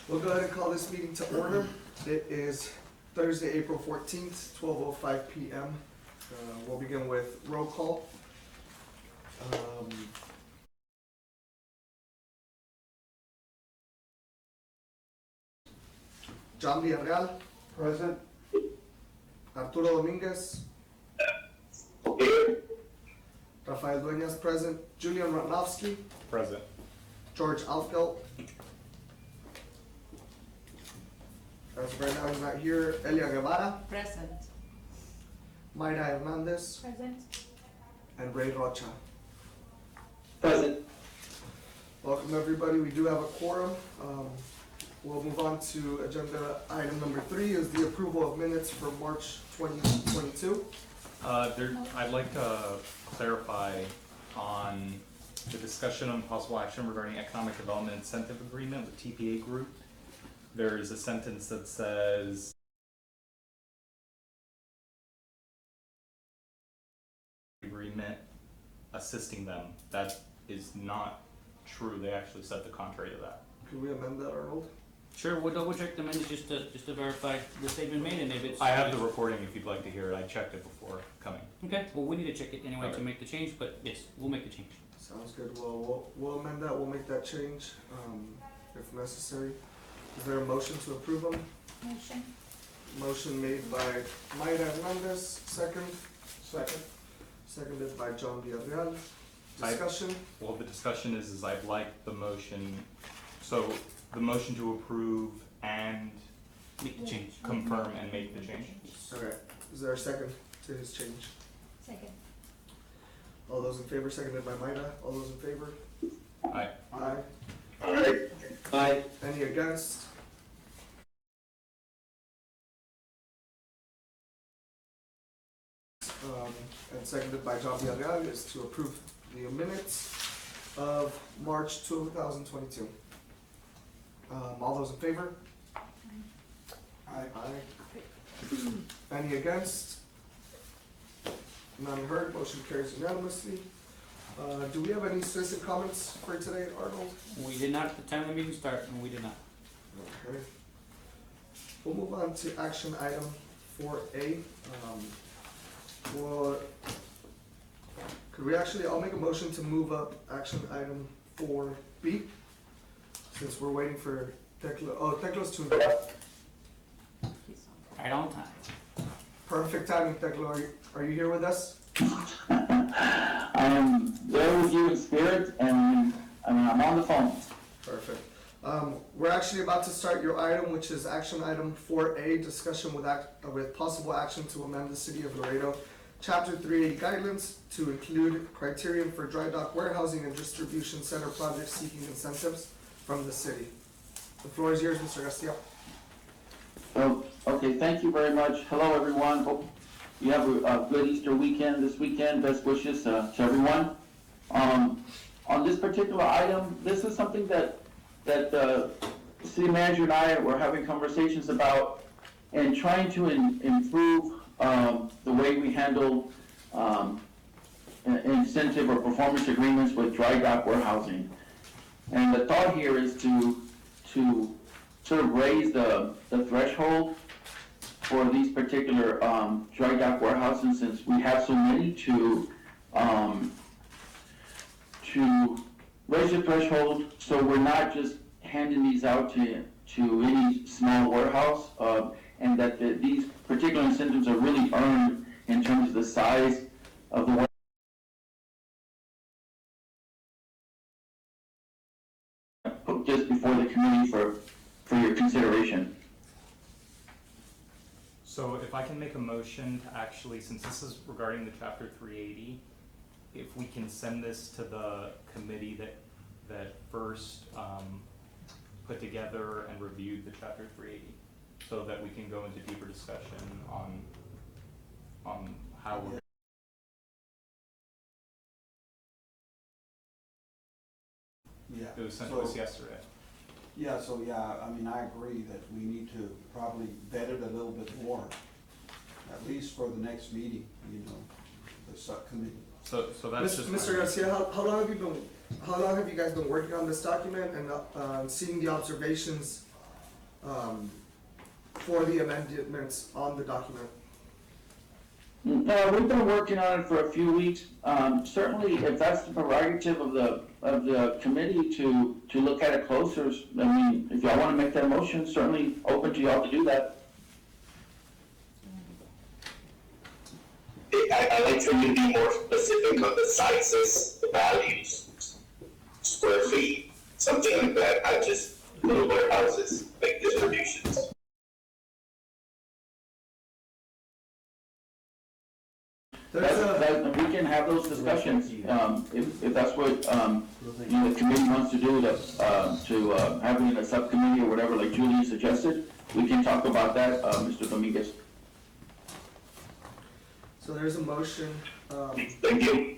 We'll go ahead and call this meeting to order. It is Thursday, April 14th, 12:05 p.m. We'll begin with roll call. John Villarreal. Present. Arturo Dominguez. Here. Rafael Dueñas present. Julian Ratnowski. Present. George Alfgelt. As of right now, he's not here. Elia Guevara. Present. Mayra Hernandez. Present. And Ray Rocha. Present. Welcome, everybody. We do have a quorum. We'll move on to agenda item number 3 is the approval of minutes for March 2022. I'd like to clarify on the discussion on possible action regarding economic development incentive agreement with TPA Group. There is a sentence that says agreement assisting them. That is not true. They actually said the contrary to that. Can we amend that, Arnold? Sure, we'll double check the minutes just to verify the statement made and if it's. I have the recording if you'd like to hear it. I checked it before coming. Okay, well, we need to check it anyway to Alright. make the change, but yes, we'll make the change. Sounds good. Well, we'll amend that. We'll make that change if necessary. Is there a motion to approve them? Motion. Motion made by Mayra Hernandez, second. Second. Seconded by John Villarreal. Discussion? Well, the discussion is I'd like the motion, so the motion to approve and Make the change. confirm and make the change. Okay. Is there a second to his change? Second. All those in favor, seconded by Mayra. All those in favor? Aye. Aye. Aye. Aye. Any against? And seconded by John Villarreal is to approve the minutes of March 2022. All those in favor? Aye. Aye. Any against? None heard, motion carries unanimously. Do we have any citizen comments for today, Arnold? We did not at the time of the meeting start, and we did not. Okay. We'll move on to action item 4A. Could we actually, I'll make a motion to move up action item 4B, since we're waiting for Teclo's to, Right on time. perfect timing, Teclo, are you here with us? I am there with you in spirit, and I'm on the phone. Perfect. We're actually about to start your item, which is action item 4A, discussion with possible action to amend the City of Laredo Chapter 380 guidelines to include criterion for dry dock warehousing and distribution center projects seeking incentives from the city. The floor is yours, Mr. Garcia. Oh, okay, thank you very much. Hello, everyone. Hope you have a good Easter weekend this weekend. Best wishes to everyone. On this particular item, this is something that the city manager and I were having conversations about and trying to improve the way we handle incentive or performance agreements with dry dock warehousing. And the thought here is to sort of raise the threshold for these particular dry dock warehouses, since we have so many, to raise the threshold so we're not just handing these out to any small warehouse, and that these particular incentives are really earned in terms of the size of the warehouse. Put just before the committee for your consideration. So if I can make a motion to actually, since this is regarding the chapter 380, if we can send this to the committee that first put together and reviewed the chapter 380, so that we can go into deeper discussion on how we're. Yeah. It was sent to us yesterday. Yeah, I mean, I agree that we need to probably vet it a little bit more, at least for the next meeting, the subcommittee. So that's just. Mr. Garcia, how long have you guys been working on this document and seeing the observations for the amendments on the document? No, we've been working on it for a few weeks. Certainly, if that's the prerogative of the committee to look at it closer, I mean, if y'all wanna make that motion, certainly open to y'all to do that. I'd like for you to be more specific on the sizes, the values, square feet, something like that, not just little warehouses, big distributions. We can have those discussions, if that's what, the committee wants to do, to having a subcommittee or whatever, like Julie suggested, we can talk about that, Mr. Dominguez. So there's a motion, Thank you.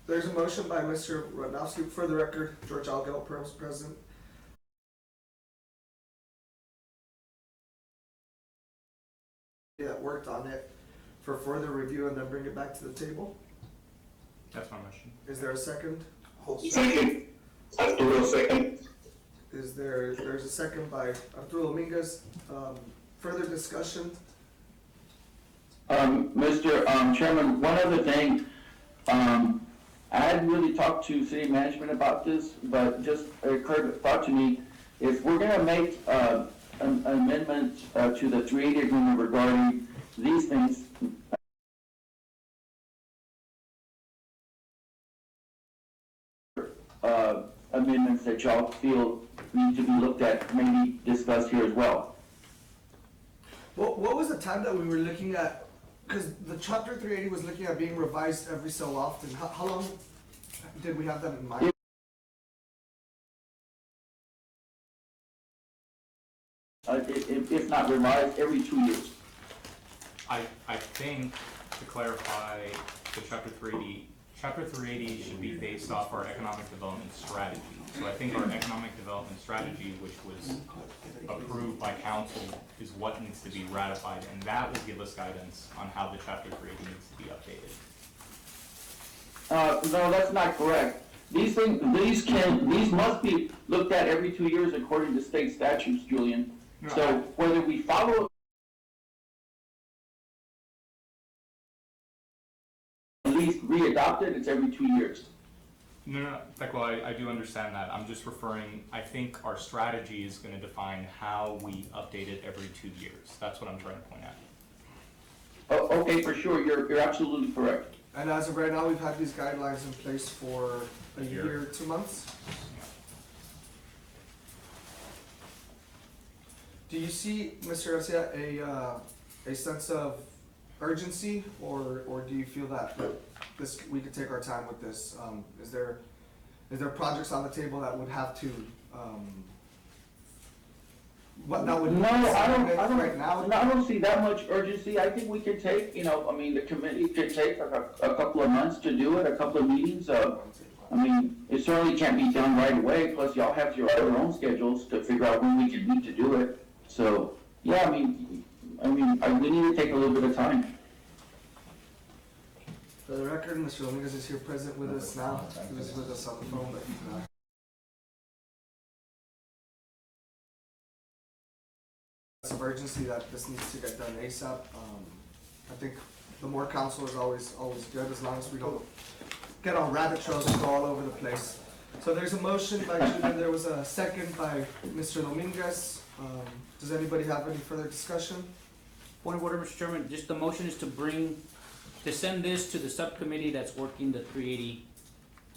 there's a motion by Mr. Radnowski. For the record, George Algell, present. Yeah, worked on it for further review and then bring it back to the table. That's my motion. Is there a second? Second. Arturo, second. There's a second by Arturo Dominguez. Further discussion? Mr. Chairman, one other thing, I hadn't really talked to city management about this, but just thought to me, if we're gonna make, an amendment, to the 380 agreement regarding these things, amendments that y'all feel need to be looked at, maybe discussed here as well. What was the time that we were looking at? Because the chapter 380 was looking at being revised every so often. How long did we have that in mind? If not revised, every 2 years. I think, to clarify, the chapter 380 should be based off our economic development strategy. So I think our economic development strategy, which was approved by council, is what needs to be ratified, and that will give us guidance on how the chapter 380 needs to be updated. No, that's not correct. These must be looked at every 2 years according to state statutes, Julian. No, So whether we follow at least re-adopt it, it's every 2 years. No, well, I do understand that. I'm just referring, I think our strategy is gonna define how we update it every 2 years. That's what I'm trying to point out. Oh, okay, for sure, you're absolutely correct. And as of right now, we've had these guidelines in place for a year, 2 months. Yeah. Do you see, Mr. Garcia, a sense of urgency, or do you feel that we could take our time with this? Is there projects on the table that would have to, what that would? No, Right now? I don't see that much urgency. I think we could take, the committee could take a couple of months to do it, a couple of meetings. It certainly can't be done right away, plus y'all have your own schedules to figure out when we can meet to do it. So, yeah, we need to take a little bit of time. For the record, Mr. Dominguez is here present with us now. He was with us on the phone, but he's not. Some urgency that this needs to get done ASAP. I think the more council is always good, as long as we don't get on rabbit trails and go all over the place. So there's a motion by Julian, there was a second by Mr. Dominguez. Does anybody have any further discussion? Point of order, Mr. Chairman, just the motion is to send this to the subcommittee that's working the 380.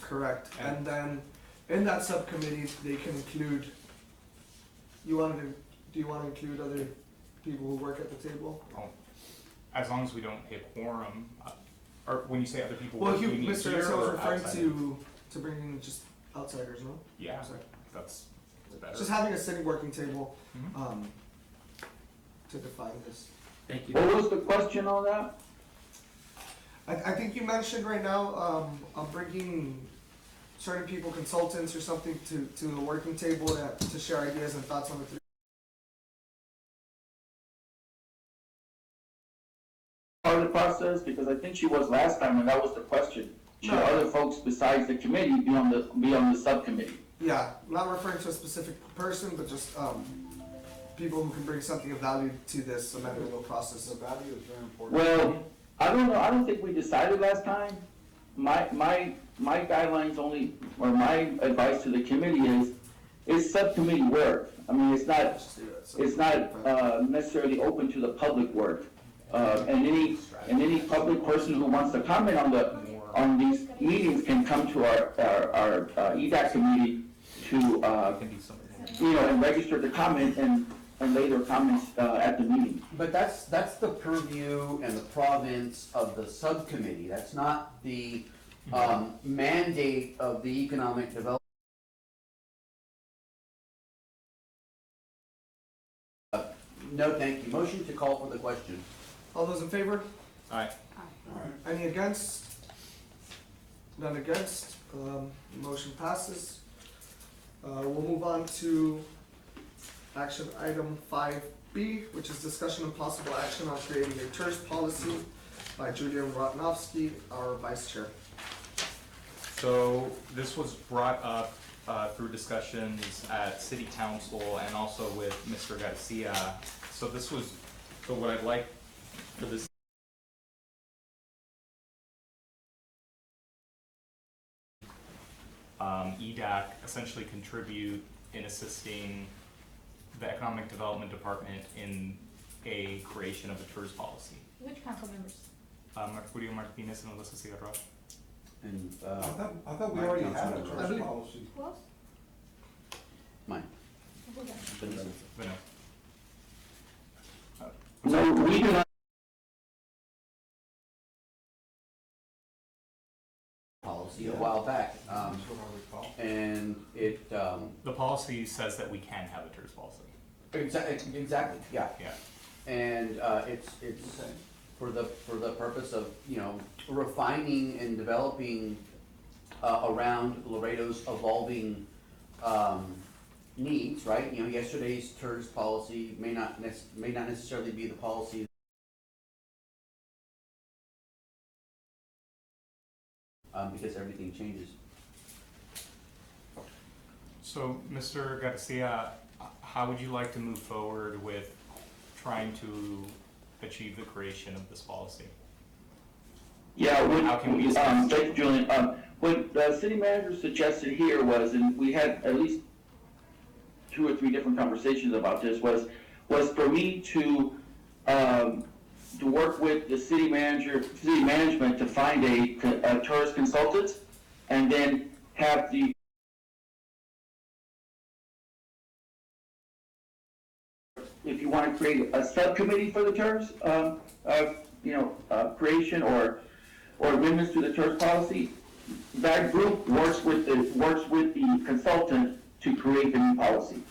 Correct. And then in that subcommittee, they can include, do you want to include other people who work at the table? Oh, as long as we don't hit quorum, or when you say other people, Well, we need Mr. here Garcia was or referring outside? to bringing just outsiders, no? Yeah, Sorry. that's better. Just having a city working table, Mhm. to define this. Thank you. What was the question on that? I think you mentioned right now, I'm bringing certain people, consultants or something to the working table to share ideas and thoughts on the three. Part of the process, because I think she was last time, and that was the question. Should No. other folks besides the committee be on the subcommittee? Yeah, not referring to a specific person, but just, people who can bring something of value to this amendment process. The value is very important. Well, I don't know, I don't think we decided last time. My guidelines only, or my advice to the committee is subcommittee work. I mean, it's not, necessarily open to the public work. And any public person who wants to comment on these meetings can come to our EDAC committee to, Can be something. and register to comment and lay their comments, at the meeting. But that's the purview and the province of the subcommittee. That's not the mandate of the economic development. No, thank you. Motion to call for the question. All those in favor? Alright, Any against? None against, motion passes. We'll move on to action item 5B, which is discussion and possible action on creating a tourist policy by Julian Rotnowski, our vice chair. so this was brought up, through discussions at city council and also with Mr. Garcia. So what I'd like for this EDAC essentially contribute in assisting the Economic Development Department in a creation of a tourist policy. Which council members? Mercurio Martinez and Alyssa Cigarra. And, I thought we Mike already Johnson had a was tourist right. policy. Who else? mine. Who's that? Vanessa. Vanessa. No, we do not. Policy a while back, That's what I recall. and it, The policy says that we can have a tourist policy. exactly, yeah. Yeah. And, it's Okay. for the purpose of, refining and developing, around Laredo's evolving, needs, right? Yesterday's tourist policy may not necessarily be the policy because everything changes. So, Mr. Garcia, how would you like to move forward with trying to achieve the creation of this policy? Yeah, How can we thank you, Julian. What the city manager suggested here was, and we had at least 2 or 3 different conversations about this, was for me to work with the city management to find a tourist consultant, and then have if you want to create a subcommittee for the tourist, creation or amendments to the tourist policy, that group works with the consultant to create the new policy.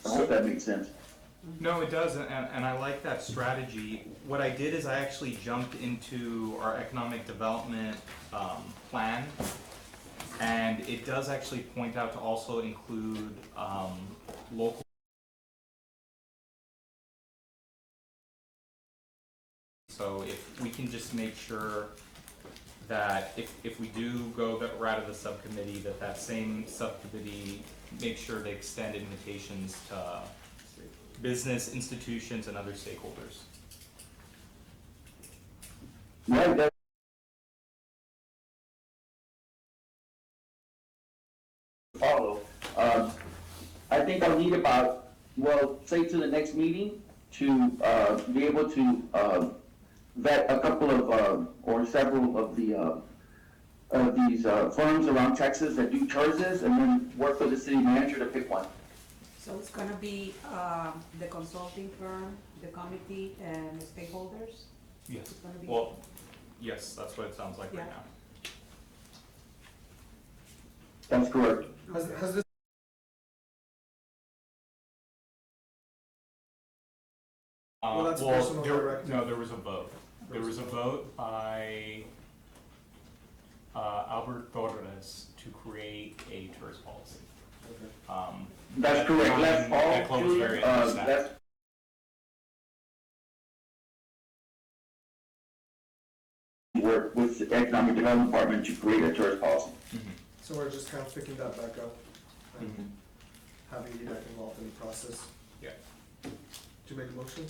I hope that makes sense. No, it does, and I like that strategy. What I did is I actually jumped into our economic development plan, and it does actually point out to also include local. So if we can just make sure that if we do go the route of the subcommittee, that same subcommittee makes sure they extend invitations to business, institutions, and other stakeholders. Right, follow. I think I'll need about, say to the next meeting to be able to vet a couple of, or several of these firms around Texas that do tourism, and then work with the city manager to pick one. So it's gonna be, the consulting firm, the committee, and the stakeholders? Yes. It's gonna be. Well, yes, that's what it sounds like right Yeah. now. That's correct. Has this Well, that's personal directive. No, there was a vote. There was a vote by Albert Torres to create a tourist policy. That's correct. Last fall, That closed Julian, very upset. that's work with the Economic Development Department to create a tourist policy. So we're just kind of picking that back up and having EDAC involved in the process. Yeah. Do you make a motion?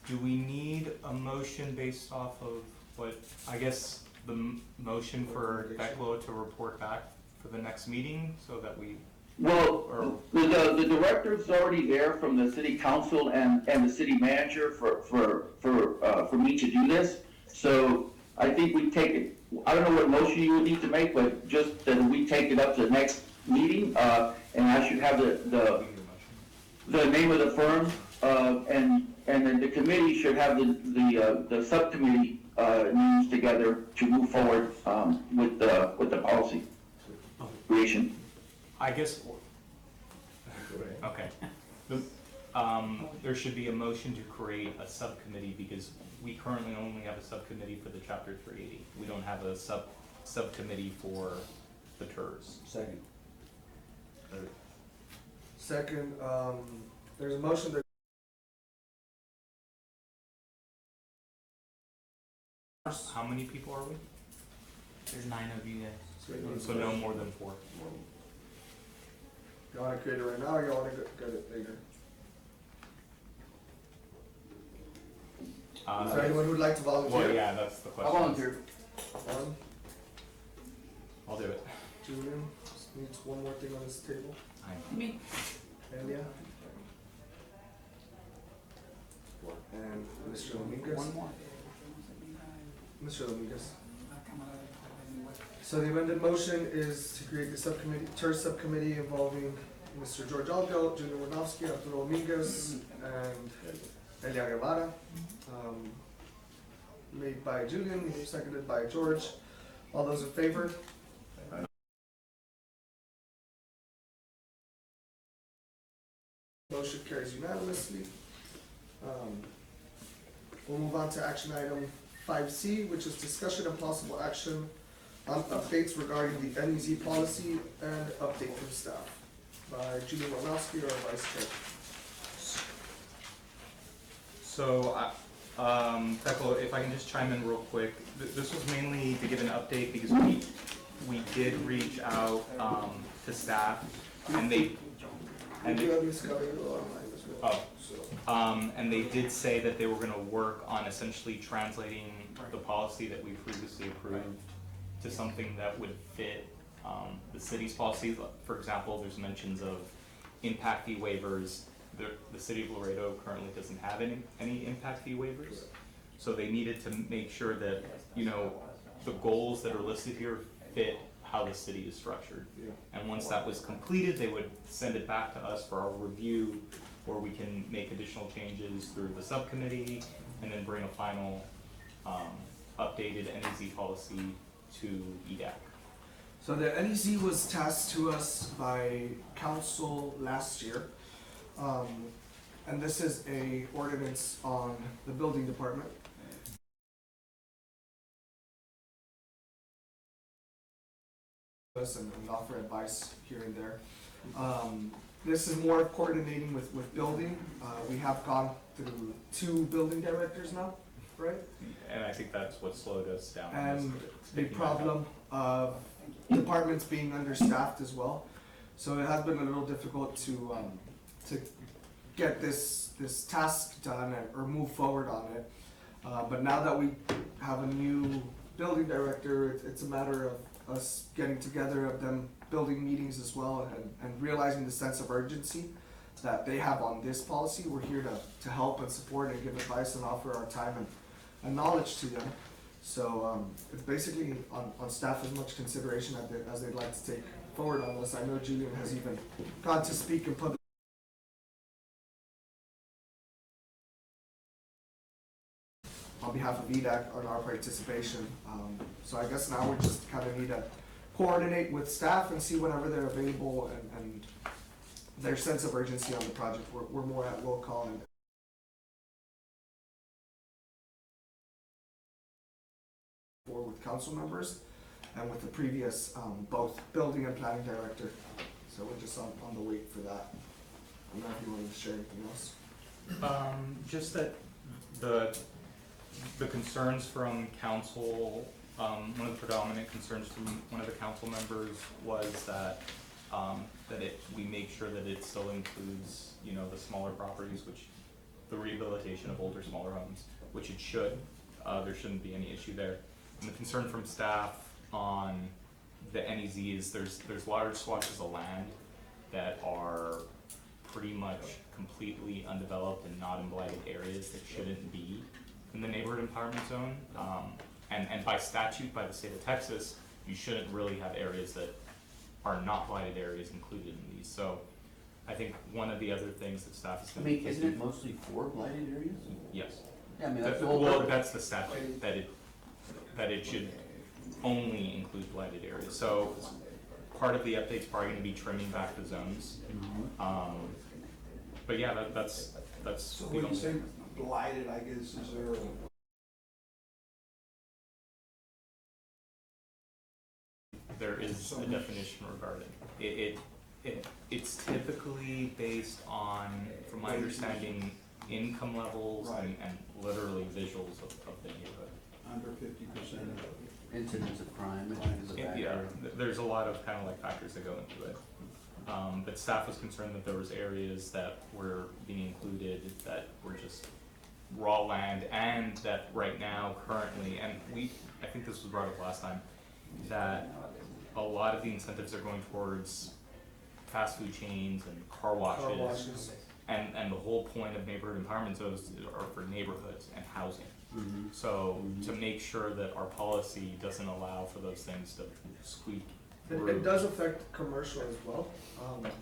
Do we need a motion based off of what, I guess, the motion for Declo to report back for the next meeting, so that we, Well, the director's already there from the city council and the city manager for me to do this. So I think we take it, I don't know what motion you would need to make, but just that we take it up to the next meeting, and I should have the name of the firm, and then the committee should have the subcommittee, names together to move forward, with the policy creation. I guess, okay. There should be a motion to create a subcommittee, because we currently only have a subcommittee for the chapter 380. We don't have a subcommittee for the TERS. Second. Second, there's a motion that How many people are we? There's 9 of you guys. So no more than 4. you wanna create it right now, or you wanna get it later? Is there anyone who'd like to volunteer? Well, yeah, that's the I question. volunteer. One, I'll do it. Julian, just needs one more thing on this table. Me. Elia? And Mr. Dominguez? One more. Mr. Dominguez. So the amended motion is to create the subcommittee, TERS subcommittee involving Mr. George Aldo, Junior Winofsky, Arturo Dominguez, and Elia Guevara. Made by Julian, seconded by George. All those in favor? Motion carries unanimously. We'll move on to action item 5C, which is discussion and possible action on updates regarding the NEZ policy and update from staff by Julian Wanowski, our vice chair. So, Thecla, if I can just chime in real quick, this was mainly to give an update because we did reach out, to staff, and they, and We they, do have these covered online as well. and they did say that they were gonna work on essentially translating the policy that we previously approved to something that would fit, the city's policies. For example, there's mentions of impact fee waivers. The city of Laredo currently doesn't have any impact fee waivers. So they needed to make sure that, you know, the goals that are listed here fit how the city is structured. And once that was completed, they would send it back to us for our review, where we can make additional changes through the subcommittee, and then bring a final, updated NEZ policy to EDAC. So the NEZ was tasked to us by council last year. And this is a ordinance on the building department. And offer advice here and there. This is more coordinating with building. We have gone through 2 building directors now, right? And I think that's what slowed us down. And is the picking back up. problem of departments being understaffed as well. So it has been a little difficult to get this task done or move forward on it. But now that we have a new building director, it's a matter of us getting together, of them building meetings as well, and realizing the sense of urgency that they have on this policy. We're here to help and support and give advice and offer our time and knowledge to them. So it's basically on staff as much consideration as they'd like to take forward on this. I know Julian has even gone to speak in public on behalf of EDAC on our participation. So I guess now we just kind of need to coordinate with staff and see whenever they're available and their sense of urgency on the project. We're more at will call and or with council members and with the previous both building and planning director. So we're just on the wait for that. I don't know if you want to share anything else. Just that the concerns from council, one of the predominant concerns from one of the council members was that we make sure that it still includes, you know, the smaller properties, which, the rehabilitation of older, smaller homes, which it should. There shouldn't be any issue there. And the concern from staff on the NEZ is there's large swatches of land that are pretty much completely undeveloped and not in blighted areas that shouldn't be in the neighborhood empowerment zone. And by statute, by the state of Texas, you shouldn't really have areas that are not blighted areas included in these. So I think one of the other things that staff is I gonna be mean, isn't it mostly for blighted areas? Yes. Yeah, I mean, that's the whole Well, purpose. that's the statute, that it should only include blighted areas. So part of the update's probably gonna be trimming back the zones. But yeah, that's So the when you only. say blighted, I guess, is there a There is a definition regarding it's typically based on, from my understanding, income levels Right. and literally visuals of the neighborhood. under 50%? Incidents of crime, which is a factor. Yeah, there's a lot of kind of like factors that go into it. But staff was concerned that there was areas that were being included that were just raw land, and that right now, currently, and I think this was brought up last time, that a lot of the incentives are going towards fast food chains and car washes. Car washes. And the whole point of neighborhood empowerment zones are for neighborhoods and housing. Mhm. So to make sure that our policy doesn't allow for those things to squeak It through. does affect commercial as well.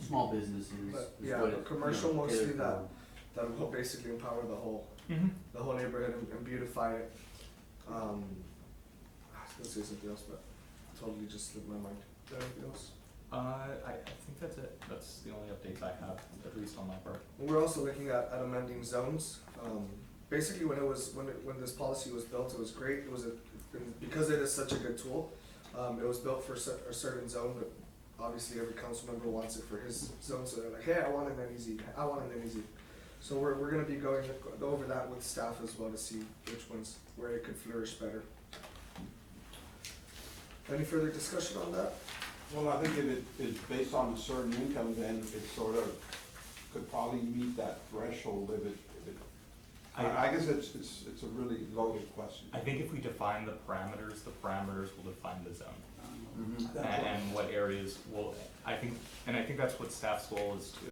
Small businesses But is yeah, what it, commercial you know, mostly catered for. that will basically empower the whole Mhm. neighborhood and beautify it. I was gonna say something else, but totally just slipped my mind. Is there anything else? I think that's it. That's the only updates I have, at least on my part. We're also looking at amending zones. Basically, when this policy was built, it was great. It was because it is such a good tool. It was built for a certain zone, but obviously every council member wants it for his zone. So they're like, hey, I want an NEZ. I want an NEZ. So we're gonna be go over that with staff as well to see which ones where it could flourish better. Any further discussion on that? Well, I think if it is based on a certain income, then it sort of could probably meet that threshold if it, I guess it's a really loaded question. I think if we define the parameters will define the zone. Mhm. And what areas will, I think that's what staff's goal is to.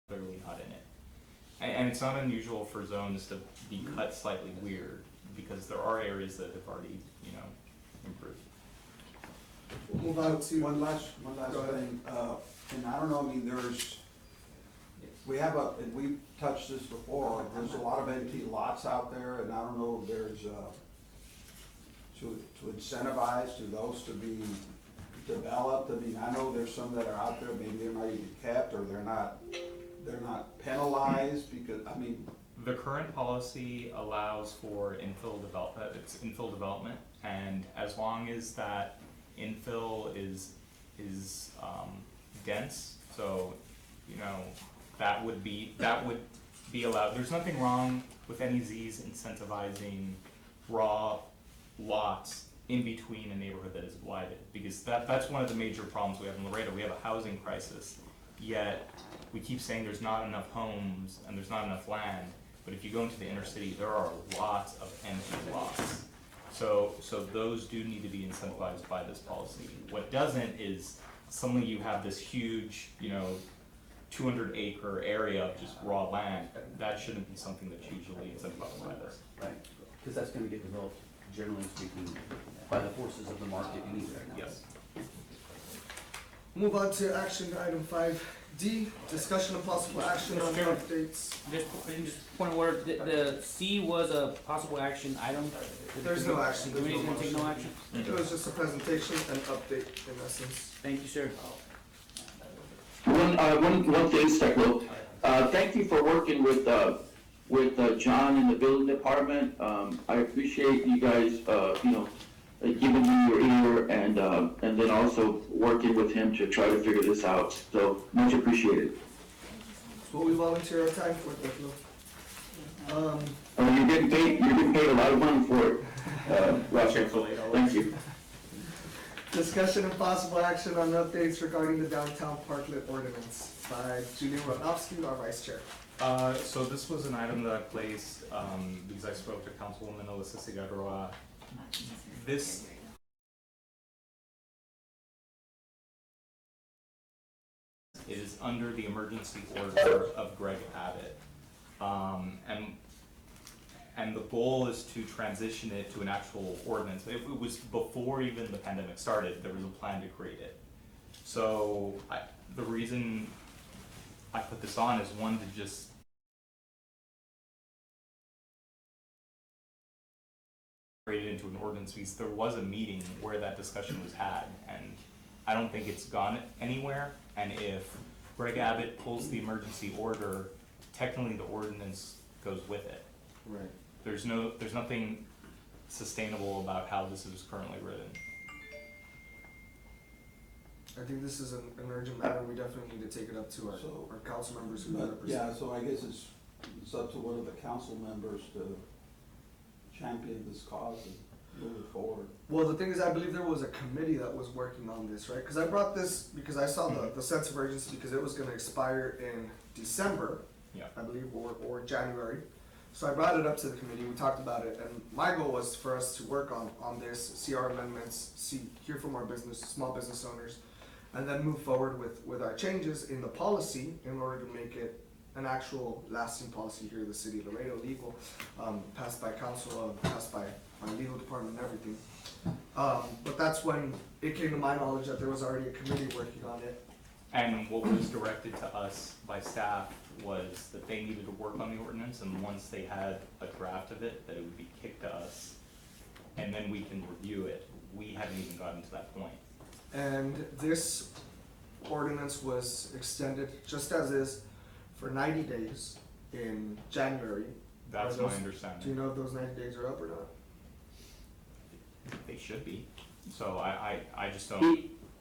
Clearly not in it. And it's not unusual for zones to be cut slightly weird, because there are areas that have already, you know, improved. We'll move on to One last Go ahead. thing, and I don't know, I mean, and we've touched this before, there's a lot of empty lots out there, and I don't know if there's, to incentivize to those to be developed. I mean, I know there's some that are out there, maybe they're not even kept, or they're not penalized, because, I mean, The current policy allows for infill development, and as long as that infill is dense, so, you know, that would be allowed. There's nothing wrong with NEZs incentivizing raw lots in between a neighborhood that is blighted, because that's one of the major problems we have in Laredo. We have a housing crisis, yet we keep saying there's not enough homes and there's not enough land. But if you go into the inner city, there are lots of empty lots. So those do need to be incentivized by this policy. What doesn't is suddenly you have this huge, 200-acre area of just raw land. That shouldn't be something that's usually incentivized by this. Right, because that's gonna get developed, generally speaking, by the forces of the market anyway. Yes. move on to action item 5D, discussion of possible action on Mr. Chairman. updates. Just point of order, the C was a possible action item. There's no action, The there's no committee's gonna take no action? It was just a presentation and update in essence. Thank you, sir. One thing, Steclo, thank you for working with John in the building department. I appreciate you guys, giving me your ear and then also working with him to try to figure this out. So much appreciated. It's what we volunteer our time for, Declan. You're getting paid a lot of money for it. Russell. Chick-fil-A dollars. Thank you. Discussion and possible action on updates regarding the downtown parklet ordinance by Julian Rodofsky, our vice chair. So this was an item that I placed, because I spoke to Councilwoman Alyssa Segarra. This is under the emergency order of Greg Abbott. And the goal is to transition it to an actual ordinance. It was before even the pandemic started, there was a plan to create it. So the reason I put this on is one, to just create it into an ordinance, because there was a meeting where that discussion was had, and I don't think it's gone anywhere. And if Greg Abbott pulls the emergency order, technically the ordinance goes with it. Right. There's nothing sustainable about how this is currently written. I think this is an urgent matter. We definitely need to take it up to our council members who But, represent. yeah, so I guess it's up to one of the council members to champion this cause and move it forward. Well, the thing is, I believe there was a committee that was working on this, right? Because I brought this because I saw the sense of urgency, because it was going to expire in December, Yeah. I believe, or January. So I brought it up to the committee. We talked about it, and my goal was for us to work on this, see our amendments, hear from our small business owners, and then move forward with our changes in the policy in order to make it an actual lasting policy here in the city of Laredo, legal, passed by council, passed by my legal department and everything. But that's when it came to my knowledge that there was already a committee working on it. And what was directed to us by staff was that they needed to work on the ordinance, and once they had a draft of it, that it would be kicked to us, and then we can review it. We hadn't even gotten to that point. And this ordinance was extended, just as is, for 90 days in January. That's Are my those- understanding. Do you know if those 90 days are up or not? They should be. So I just don't.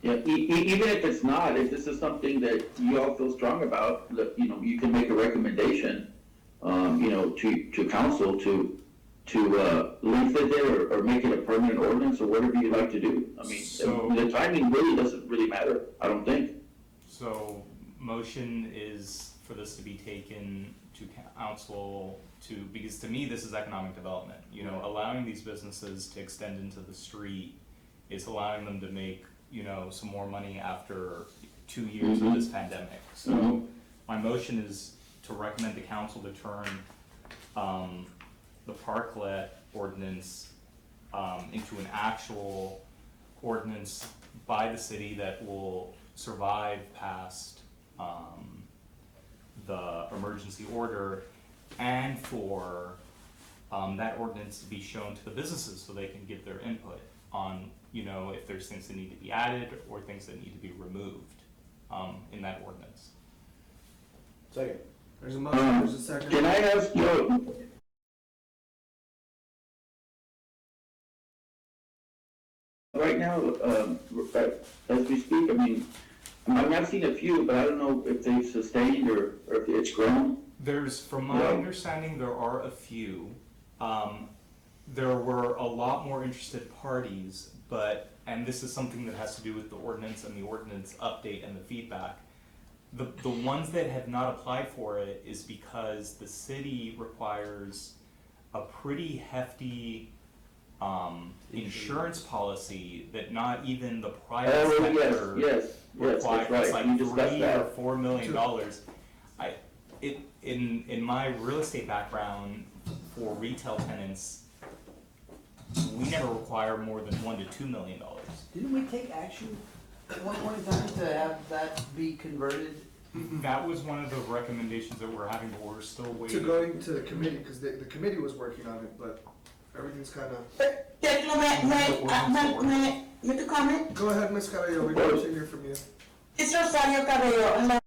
Even if it's not, if this is something that you all feel strong about, you can make a recommendation, to council to lengthen it or make it a permanent ordinance or whatever you'd like to do. I mean, So- the timing really doesn't really matter, I don't think. So motion is for this to be taken to council because to me, this is economic development. Allowing these businesses to extend into the street is allowing them to make, some more money after 2 years of this pandemic. So my motion is to recommend the council to turn, the parklet ordinance, into an actual ordinance by the city that will survive past, the emergency order, and for that ordinance to be shown to the businesses so they can give their input on, if there's things that need to be added or things that need to be removed in that ordinance. Second. There's a motion, there's a second. Can I ask you, right now, as we speak, I've seen a few, but I don't know if they've sustained or if it's grown. From my understanding, there are a few. There were a lot more interested parties, and this is something that has to do with the ordinance and the ordinance update and the feedback. The ones that have not applied for it is because the city requires a pretty hefty insurance policy that not not the private sector Yes, requires. that's right. It's like We discussed $3 that. or $4 million. In my real estate background, for retail tenants, we never require more than $1 to $2 million. Didn't we take action at one point in time to have that be converted? That was one of the recommendations that we're having, but we're still To waiting. going to the committee, because the committee was working on it, but everything's kind of. May I make a comment? Go ahead, Ms. Cabello, we want to hear from you. It's Rosario Cabello.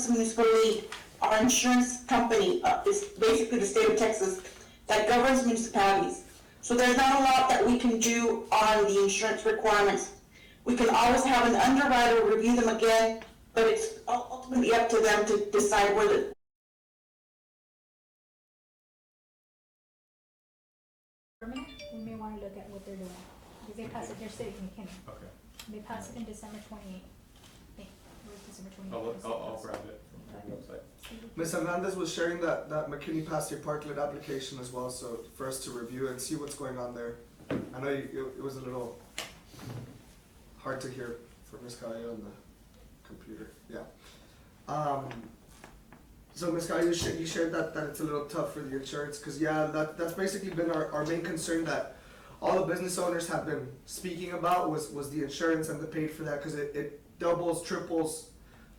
Municipal League, our insurance company, is basically the state of Texas that governs municipalities. So there's not a lot that we can do on the insurance requirements. We can always have an underwriter review them again, but it's ultimately up to them to decide whether we may wanna look at what they're doing, because they passed it, they're sitting in McKinney, Okay. they passed it in December 28th. I think, it was December 28th. I'll grab it from the website. Ms. Hernandez was sharing that McKinney passed a parklet application as well, so for us to review and see what's going on there. I know it was a little hard to hear for Ms. Cabello on the computer, yeah. So Ms. Cabello, you shared that it's a little tough for the insurance, cause yeah, that's basically been our main concern that all the business owners have been speaking about was the insurance and the paid for that, cause it doubles, triples.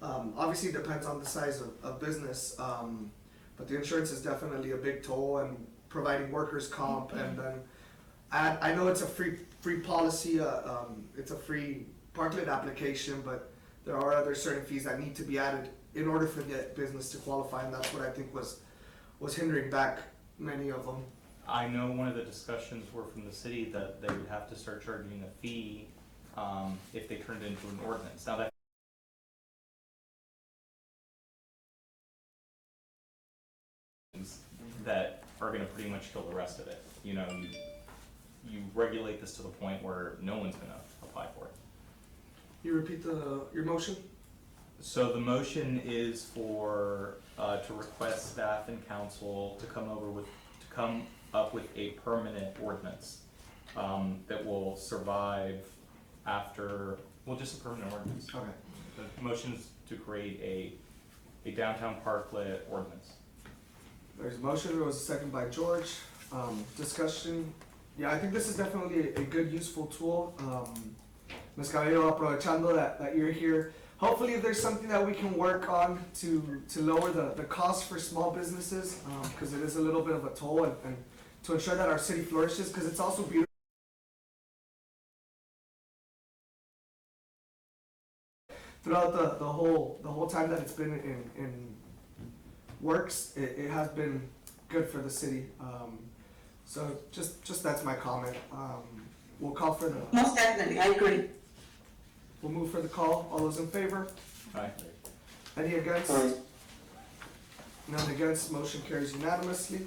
Obviously it depends on the size of business, but the insurance is definitely a big toll, and providing workers' comp, and then I know it's a free policy, it's a free parklet application, but there are other certain fees that need to be added in order for the business to qualify, and that's what I think was hindering back many of them. I know one of the discussions were from the city that they would have to start charging a fee, if they turned it into an ordinance. Now that that are gonna pretty much kill the rest of it. You know, you regulate this to the point where no one's gonna apply for it. You repeat your motion? So the motion is for, to request staff and council to come up with a permanent ordinance, that will survive after, well, just a permanent ordinance. Okay. The motion is to create a downtown parklet ordinance. There's a motion, there was a second by George. Discussion, yeah, I think this is definitely a good, useful tool. Ms. Cabello, aprovechando that you're here, hopefully if there's something that we can work on to lower the cost for small businesses, because it is a little bit of a toll, and to ensure that our city flourishes, because it's also beautiful. Throughout the whole time that it's been in works, it has been good for the city. So just that's my comment. We'll call for the, Most definitely, I agree. we'll move for the call. All those in favor? Aye. Any against? Aye. None against, motion carries unanimously.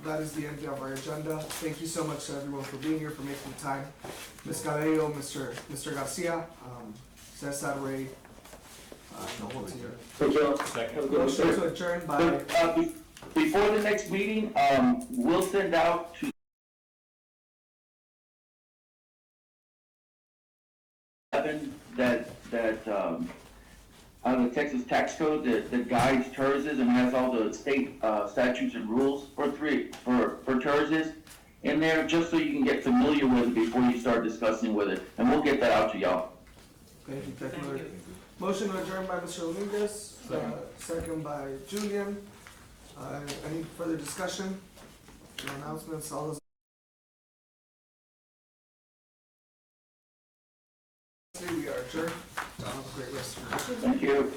That is the end of our agenda. Thank you so much to everyone for being here, for making the time. Ms. Cabello, Mr. Garcia, Cesar, Ray, the whole team. Second. Motion to adjourn by, But, before the next meeting, we'll send out to that out of the Texas tax code that guides TERSs and has all the state statutes and rules for TERSs in there, just so you can get familiar with it before you start discussing with it, and we'll get that out to y'all. thank you, Technical. Motion to adjourn by Mr. Dominguez, second by Julian. Any further discussion? No announcements, all those. We are adjourned. Have a great rest of your day. Thank you.